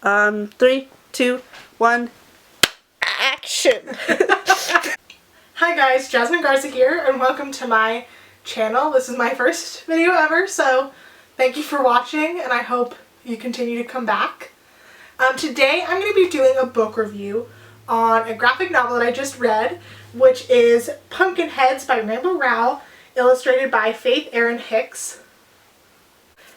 Three, two, one, action! Hi guys, Jasmine Garza here, and welcome to my channel. This is my first video ever, so thank you for watching, and I hope you continue to come back. Today I'm going to be doing a book review on a graphic novel that I just read, which is Pumpkinheads by Rowell, illustrated by Erin Hicks.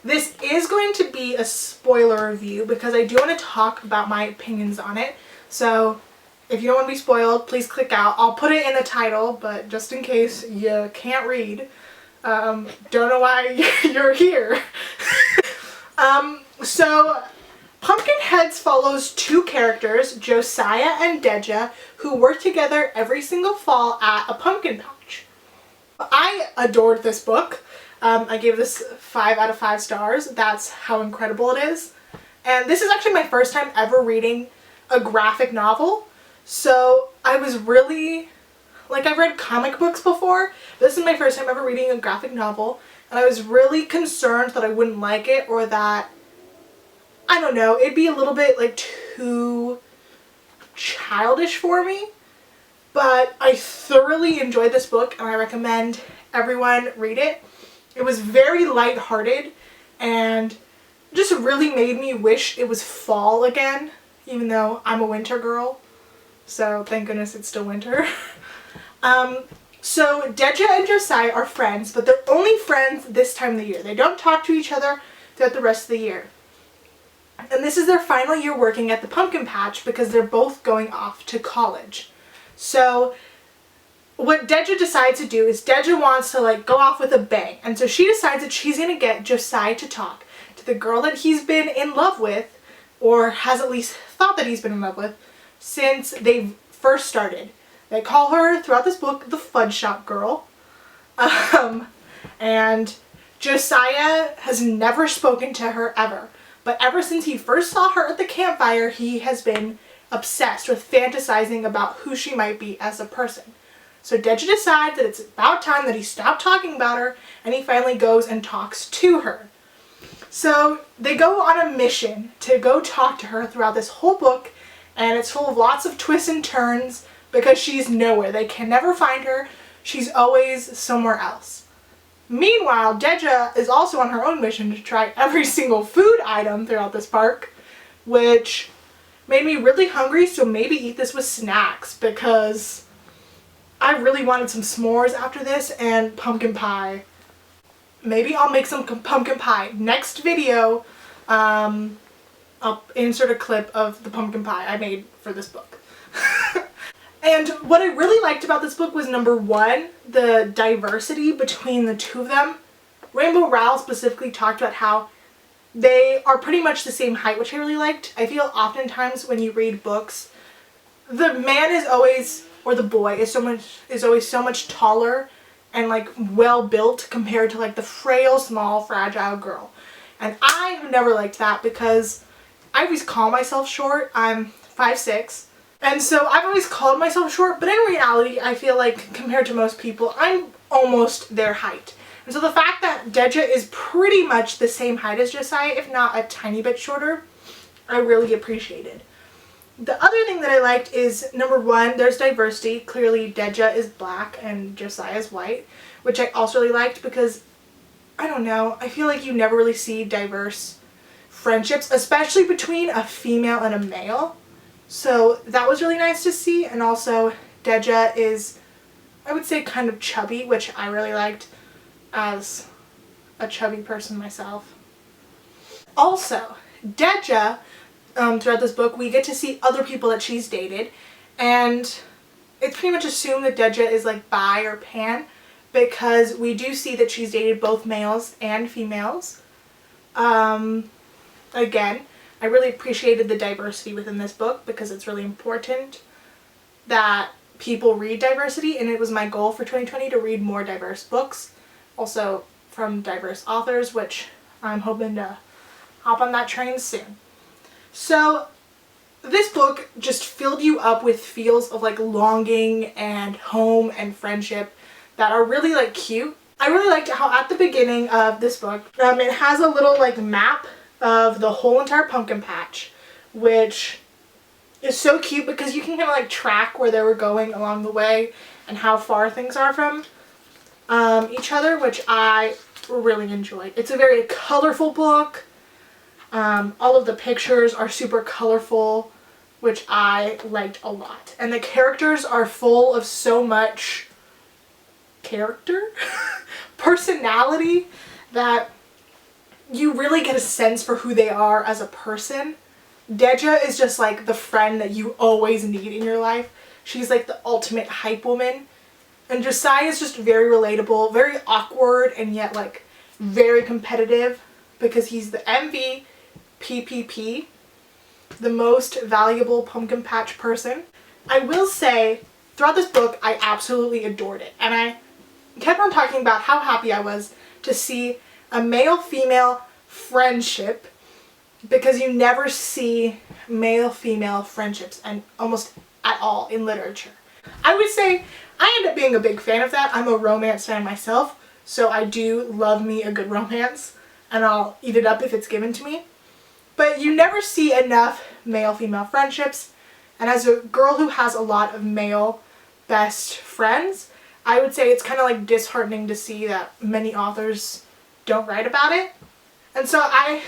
This is going to be a spoiler review because I do want to talk about my opinions on it. So if you don't want to be spoiled, please click out. I'll put it in the title, but just in case you can't read, don't know why you're here. So Pumpkinheads follows two characters, Josiah and Deja, who work together every single fall at a pumpkin patch. I adored this book. I gave this 5 out of 5 stars. That's how incredible it is. And this is actually my first time ever reading a graphic novel. So I was really, I've read comic books before. This is my first time ever reading a graphic novel. And I was really concerned that I wouldn't like it, or that, I don't know, it'd be a little bit too childish for me. But I thoroughly enjoyed this book and I recommend everyone read it. It was very lighthearted and just really made me wish it was fall again, even though I'm a winter girl. So thank goodness it's still winter. So Deja and Josiah are friends, but they're only friends this time of the year. They don't talk to each other throughout the rest of the year. And this is their final year working at the pumpkin patch because they're both going off to college. So what Deja decides to do is Deja wants to go off with a bang. And so she decides that she's going to get Josiah to talk to the girl that he's been in love with, or has at least thought that he's been in love with, since they first started. They call her, throughout this book, the Fudge Shop Girl. And Josiah has never spoken to her ever. But ever since he first saw her at the campfire, he has been obsessed with fantasizing about who she might be as a person. So Deja decides that it's about time that he stopped talking about her, and he finally goes and talks to her. So they go on a mission to go talk to her throughout this whole book, and it's full of lots of twists and turns because she's nowhere. They can never find her. She's always somewhere else. Meanwhile, Deja is also on her own mission to try every single food item throughout this park, which made me really hungry, so maybe eat this with snacks because I really wanted some s'mores after this and pumpkin pie. Maybe I'll make some pumpkin pie. Next video, I'll insert a clip of the pumpkin pie I made for this book. And what I really liked about this book was, number one, the diversity between the two of them. Rowell specifically talked about how they are pretty much the same height, which I really liked. I feel oftentimes when you read books, the man is always, or the boy is always so much taller and well built compared to the frail, small, fragile girl. And I have never liked that because I always call myself short. I'm 5'6", and so I've always called myself short, but in reality I feel like compared to most people I'm almost their height. And so the fact that Deja is pretty much the same height as Josiah, if not a tiny bit shorter, I really appreciated. The other thing that I liked is, number one, there's diversity. Clearly Deja is black and Josiah is white, which I also really liked because, I don't know, I feel like you never really see diverse friendships, especially between a female and a male. So that was really nice to see. And also Deja is, I would say, kind of chubby, which I really liked as a chubby person myself. Also, Deja, throughout this book, we get to see other people that she's dated, and it's pretty much assumed that Deja is bi or pan, because we do see that she's dated both males and females. Again, I really appreciated the diversity within this book because it's really important that people read diversity, and it was my goal for 2020 to read more diverse books, also from diverse authors, which I'm hoping to hop on that train soon. So this book just filled you up with feels of longing and home and friendship that are really cute. I really liked how at the beginning of this book, it has a little map of the whole entire pumpkin patch, which is so cute because you can kind of like track where they were going along the way and how far things are from each other, which I really enjoyed. It's a very colorful book. All of the pictures are super colorful, which I liked a lot. And the characters are full of so much personality, that you really get a sense for who they are as a person. Deja is just like the friend that you always need in your life. She's like the ultimate hype woman. And Josiah is just very relatable, very awkward, and yet like very competitive because he's the MVPPP, the most valuable pumpkin patch person. I will say, throughout this book, I absolutely adored it. And I kept on talking about how happy I was to see a male-female friendship, because you never see male-female friendships and almost at all in literature. I would say I end up being a big fan of that. I'm a romance fan myself, so I do love me a good romance, and I'll eat it up if it's given to me. But you never see enough male-female friendships, and as a girl who has a lot of male best friends, I would say it's kind of like disheartening to see that many authors don't write about it. And so I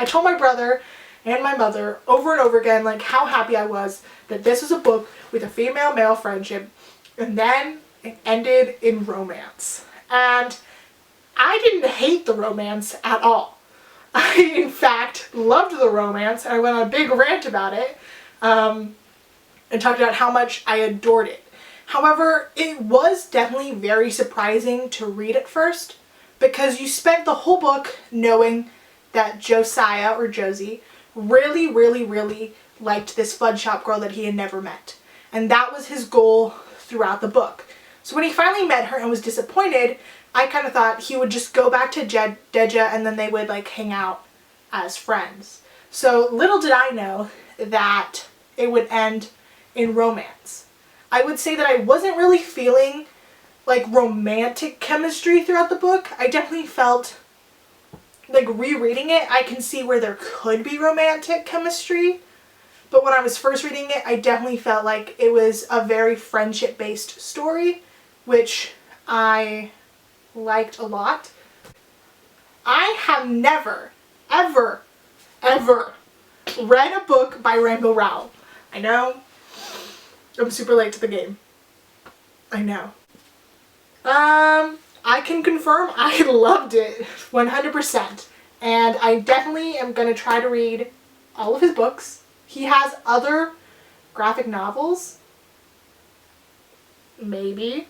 told my brother and my mother over and over again like how happy I was that this was a book with a female-male friendship, and then it ended in romance. And I didn't hate the romance at all. I in fact loved the romance, and I went on a big rant about it and talked about how much I adored it. However, it was definitely very surprising to read at first, because you spent the whole book knowing that Josiah, or Josie, really liked this fudge shop girl that he had never met. And that was his goal throughout the book. So when he finally met her and was disappointed, I kind of thought he would just go back to Deja and then they would like hang out as friends. So little did I know that it would end in romance. I would say that I wasn't really feeling like romantic chemistry throughout the book. I definitely felt like rereading it, I can see where there could be romantic chemistry. But when I was first reading it, I definitely felt like it was a very friendship-based story, which I liked a lot. I have never, ever read a book by Rowell. I know, I'm super late to the game. I know. I can confirm I loved it 100%. And I definitely am going to try to read all of his books. He has other graphic novels. Maybe.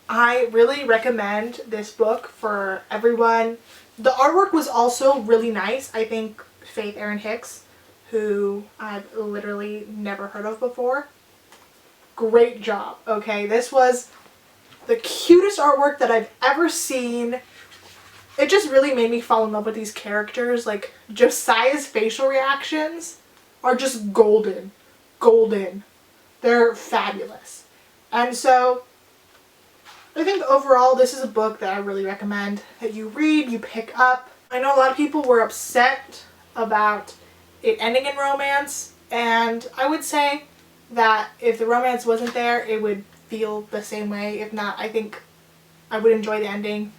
I really recommend this book for everyone. The artwork was also really nice. I think Faith Erin Hicks, who I've literally never heard of before, great job, okay? This was the cutest artwork that I've ever seen. It just really made me fall in love with these characters. Like, Josiah's facial reactions are just golden. They're fabulous. And so, I think overall this is a book that I really recommend that you read, you pick up. I know a lot of people were upset about it ending in romance, and I would say that if the romance wasn't there, it would feel the same way. If not, I think I would enjoy the ending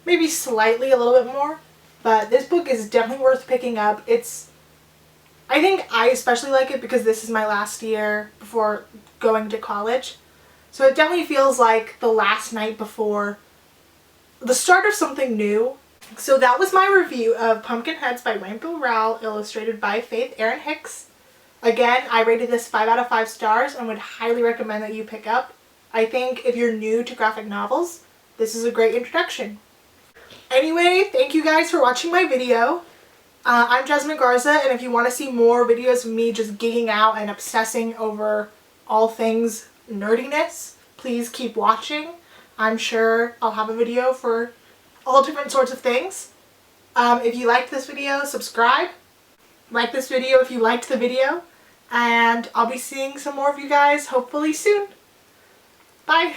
maybe slightly a little bit more. But this book is definitely worth picking up. I think I especially like it because this is my last year before going to college. So it definitely feels like the last night before the start of something new. So that was my review of Pumpkinheads by Rowell, illustrated by Faith Erin Hicks. Again, I rated this 5 out of 5 stars and would highly recommend that you pick up. I think if you're new to graphic novels, this is a great introduction. Anyway, thank you guys for watching my video. I'm Jasmine Garza, and if you want to see more videos of me just gigging out and obsessing over all things nerdiness, please keep watching. I'm sure I'll have a video for all different sorts of things. If you liked this video, subscribe. Like this video if you liked the video. And I'll be seeing some more of you guys hopefully soon. Bye!